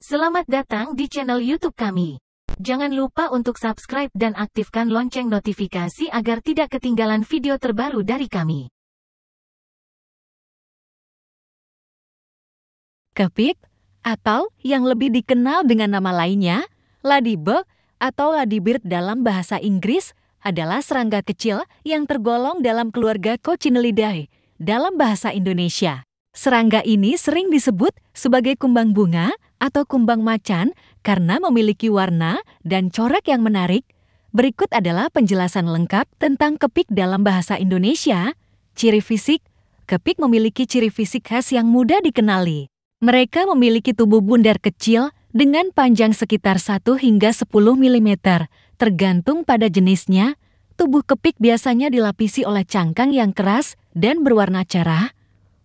Selamat datang di channel YouTube kami. Jangan lupa untuk subscribe dan aktifkan lonceng notifikasi agar tidak ketinggalan video terbaru dari kami. Kepik, atau yang lebih dikenal dengan nama lainnya, ladybug atau ladybird dalam bahasa Inggris, adalah serangga kecil yang tergolong dalam keluarga Coccinellidae dalam bahasa Indonesia. Serangga ini sering disebut sebagai kumbang bunga atau kumbang macan karena memiliki warna dan corak yang menarik. Berikut adalah penjelasan lengkap tentang kepik dalam bahasa Indonesia. Ciri fisik, kepik memiliki ciri fisik khas yang mudah dikenali. Mereka memiliki tubuh bundar kecil dengan panjang sekitar 1 hingga 10 mm. Tergantung pada jenisnya, tubuh kepik biasanya dilapisi oleh cangkang yang keras dan berwarna cerah.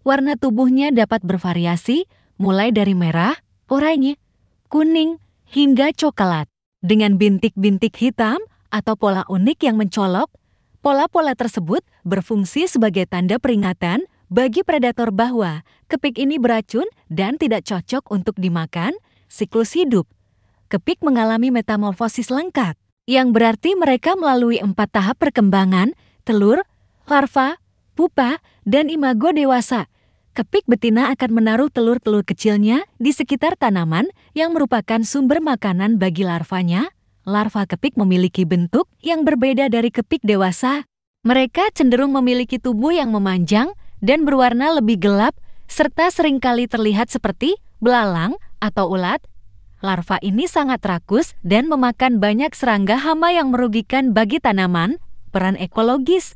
Warna tubuhnya dapat bervariasi, mulai dari merah, oranye, kuning, hingga coklat. Dengan bintik-bintik hitam atau pola unik yang mencolok, pola-pola tersebut berfungsi sebagai tanda peringatan bagi predator bahwa kepik ini beracun dan tidak cocok untuk dimakan. Siklus hidup. Kepik mengalami metamorfosis lengkap, yang berarti mereka melalui 4 tahap perkembangan, telur, larva, pupa, dan imago dewasa. Kepik betina akan menaruh telur-telur kecilnya di sekitar tanaman yang merupakan sumber makanan bagi larvanya. Larva kepik memiliki bentuk yang berbeda dari kepik dewasa. Mereka cenderung memiliki tubuh yang memanjang dan berwarna lebih gelap, serta seringkali terlihat seperti belalang atau ulat. Larva ini sangat rakus dan memakan banyak serangga hama yang merugikan bagi tanaman. Peran ekologis.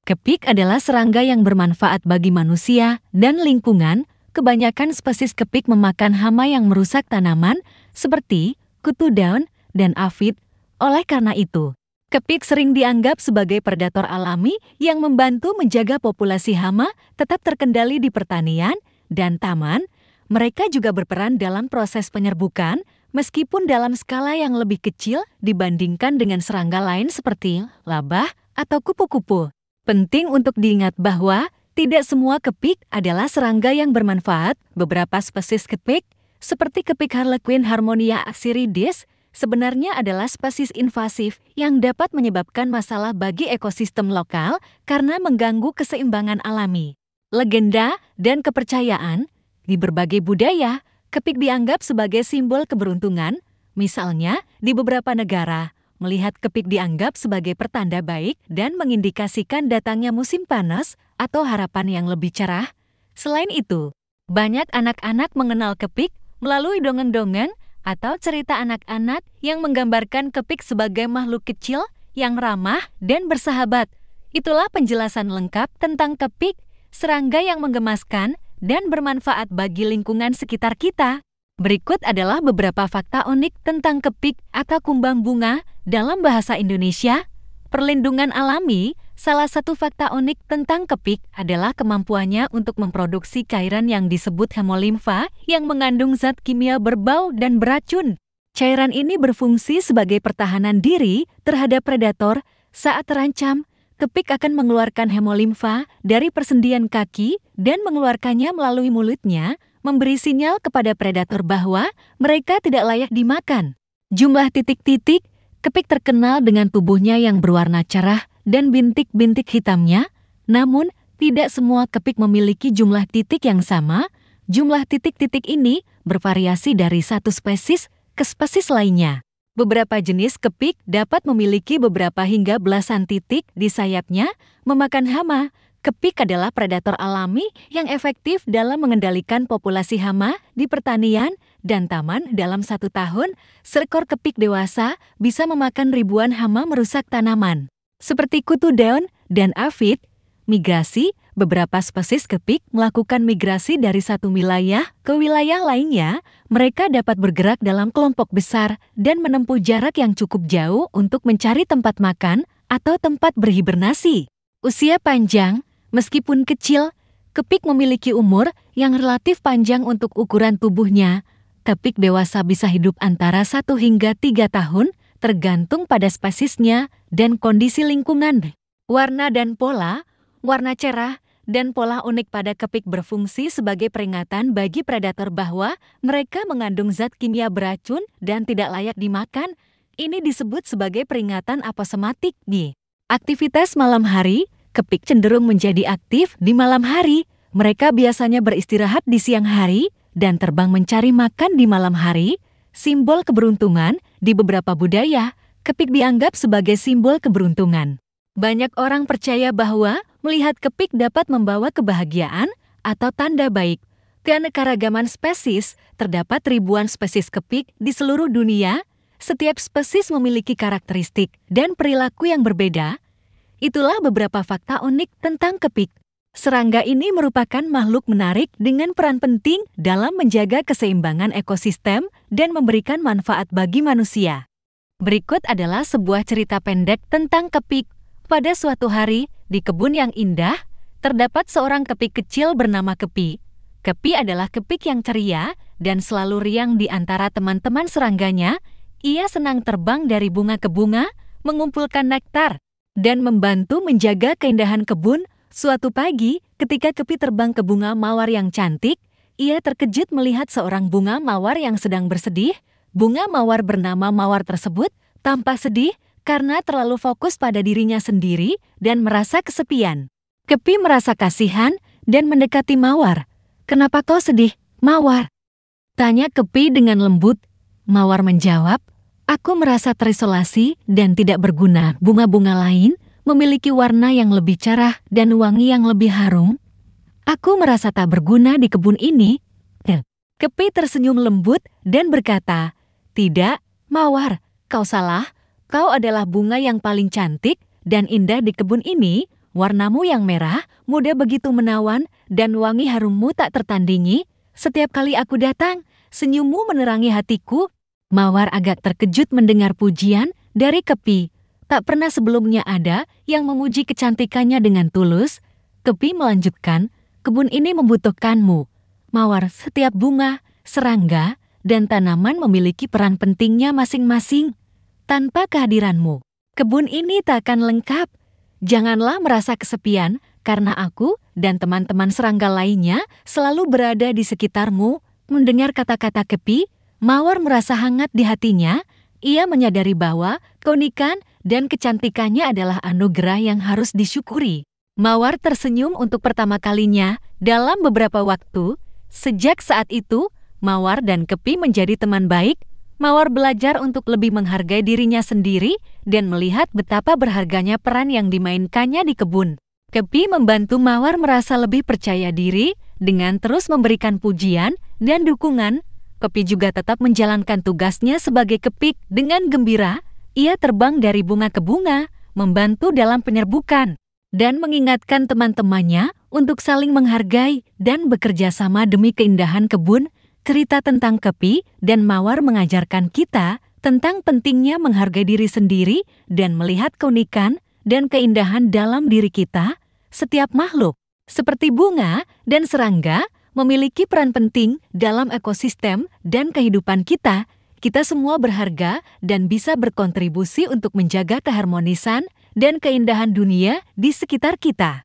Kepik adalah serangga yang bermanfaat bagi manusia dan lingkungan. Kebanyakan spesies kepik memakan hama yang merusak tanaman seperti kutu daun dan afid. Oleh karena itu, kepik sering dianggap sebagai predator alami yang membantu menjaga populasi hama tetap terkendali di pertanian dan taman. Mereka juga berperan dalam proses penyerbukan, meskipun dalam skala yang lebih kecil dibandingkan dengan serangga lain seperti labah atau kupu-kupu. Penting untuk diingat bahwa tidak semua kepik adalah serangga yang bermanfaat. Beberapa spesies kepik, seperti kepik Harlequin Harmonia axiridis, sebenarnya adalah spesies invasif yang dapat menyebabkan masalah bagi ekosistem lokal karena mengganggu keseimbangan alami. Legenda dan kepercayaan. Di berbagai budaya, kepik dianggap sebagai simbol keberuntungan. Misalnya, di beberapa negara, melihat kepik dianggap sebagai pertanda baik dan mengindikasikan datangnya musim panas atau harapan yang lebih cerah. Selain itu, banyak anak-anak mengenal kepik melalui dongeng-dongeng atau cerita anak-anak yang menggambarkan kepik sebagai makhluk kecil yang ramah dan bersahabat. Itulah penjelasan lengkap tentang kepik, serangga yang menggemaskan dan bermanfaat bagi lingkungan sekitar kita. Berikut adalah beberapa fakta unik tentang kepik atau kumbang bunga dalam bahasa Indonesia. Perlindungan alami. Salah satu fakta unik tentang kepik adalah kemampuannya untuk memproduksi cairan yang disebut hemolimfa yang mengandung zat kimia berbau dan beracun. Cairan ini berfungsi sebagai pertahanan diri terhadap predator. Saat terancam, kepik akan mengeluarkan hemolimfa dari persendian kaki dan mengeluarkannya melalui mulutnya, memberi sinyal kepada predator bahwa mereka tidak layak dimakan. Jumlah titik-titik, kepik terkenal dengan tubuhnya yang berwarna cerah dan bintik-bintik hitamnya, namun tidak semua kepik memiliki jumlah titik yang sama. Jumlah titik-titik ini bervariasi dari satu spesies ke spesies lainnya. Beberapa jenis kepik dapat memiliki beberapa hingga belasan titik di sayapnya. Memakan hama. Kepik adalah predator alami yang efektif dalam mengendalikan populasi hama di pertanian dan taman. Dalam 1 tahun, seekor kepik dewasa bisa memakan ribuan hama merusak tanaman. Seperti kutu daun dan afid, migrasi. Beberapa spesies kepik melakukan migrasi dari satu wilayah ke wilayah lainnya. Mereka dapat bergerak dalam kelompok besar dan menempuh jarak yang cukup jauh untuk mencari tempat makan atau tempat berhibernasi. Usia panjang. Meskipun kecil, kepik memiliki umur yang relatif panjang untuk ukuran tubuhnya. Kepik dewasa bisa hidup antara 1 hingga 3 tahun, tergantung pada spesiesnya dan kondisi lingkungan. Warna dan pola. Warna cerah dan pola unik pada kepik berfungsi sebagai peringatan bagi predator bahwa mereka mengandung zat kimia beracun dan tidak layak dimakan. Ini disebut sebagai peringatan aposematik. B. Aktivitas malam hari, kepik cenderung menjadi aktif di malam hari. Mereka biasanya beristirahat di siang hari dan terbang mencari makan di malam hari. Simbol keberuntungan, di beberapa budaya, kepik dianggap sebagai simbol keberuntungan. Banyak orang percaya bahwa melihat kepik dapat membawa kebahagiaan atau tanda baik. Keanekaragaman spesies, terdapat ribuan spesies kepik di seluruh dunia. Setiap spesies memiliki karakteristik dan perilaku yang berbeda. Itulah beberapa fakta unik tentang kepik. Serangga ini merupakan makhluk menarik dengan peran penting dalam menjaga keseimbangan ekosistem dan memberikan manfaat bagi manusia. Berikut adalah sebuah cerita pendek tentang kepik. Pada suatu hari, di kebun yang indah, terdapat seorang kepik kecil bernama Kepi. Kepi adalah kepik yang ceria dan selalu riang di antara teman-teman serangganya. Ia senang terbang dari bunga ke bunga, mengumpulkan nektar, dan membantu menjaga keindahan kebun. Suatu pagi, ketika Kepi terbang ke bunga mawar yang cantik, ia terkejut melihat seorang bunga mawar yang sedang bersedih. Bunga mawar bernama Mawar tersebut tampak sedih karena terlalu fokus pada dirinya sendiri dan merasa kesepian. Kepi merasa kasihan dan mendekati Mawar. "Kenapa kau sedih, Mawar?" tanya Kepi dengan lembut. Mawar menjawab, "Aku merasa terisolasi dan tidak berguna. Bunga-bunga lain memiliki warna yang lebih cerah dan wangi yang lebih harum. Aku merasa tak berguna di kebun ini." Kepi tersenyum lembut dan berkata, "Tidak, Mawar, kau salah. Kau adalah bunga yang paling cantik dan indah di kebun ini. Warnamu yang merah, muda begitu menawan, dan wangi harummu tak tertandingi. Setiap kali aku datang, senyummu menerangi hatiku." Mawar agak terkejut mendengar pujian dari Kepi. Tak pernah sebelumnya ada yang memuji kecantikannya dengan tulus. Kepi melanjutkan, "Kebun ini membutuhkanmu, Mawar. Setiap bunga, serangga, dan tanaman memiliki peran pentingnya masing-masing. Tanpa kehadiranmu, kebun ini tak akan lengkap. Janganlah merasa kesepian, karena aku dan teman-teman serangga lainnya selalu berada di sekitarmu." Mendengar kata-kata Kepi, Mawar merasa hangat di hatinya. Ia menyadari bahwa keunikan dan kecantikannya adalah anugerah yang harus disyukuri. Mawar tersenyum untuk pertama kalinya dalam beberapa waktu. Sejak saat itu, Mawar dan Kepi menjadi teman baik. Mawar belajar untuk lebih menghargai dirinya sendiri dan melihat betapa berharganya peran yang dimainkannya di kebun. Kepi membantu Mawar merasa lebih percaya diri dengan terus memberikan pujian dan dukungan. Kepi juga tetap menjalankan tugasnya sebagai kepik dengan gembira. Ia terbang dari bunga ke bunga, membantu dalam penyerbukan, dan mengingatkan teman-temannya untuk saling menghargai dan bekerja sama demi keindahan kebun. Cerita tentang Kepi dan Mawar mengajarkan kita tentang pentingnya menghargai diri sendiri dan melihat keunikan dan keindahan dalam diri kita. Setiap makhluk, seperti bunga dan serangga, memiliki peran penting dalam ekosistem dan kehidupan kita. Kita semua berharga dan bisa berkontribusi untuk menjaga keharmonisan dan keindahan dunia di sekitar kita.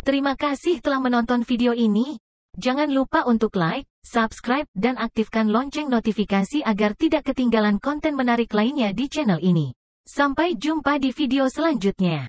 Terima kasih telah menonton video ini. Jangan lupa untuk like, subscribe, dan aktifkan lonceng notifikasi agar tidak ketinggalan konten menarik lainnya di channel ini. Sampai jumpa di video selanjutnya.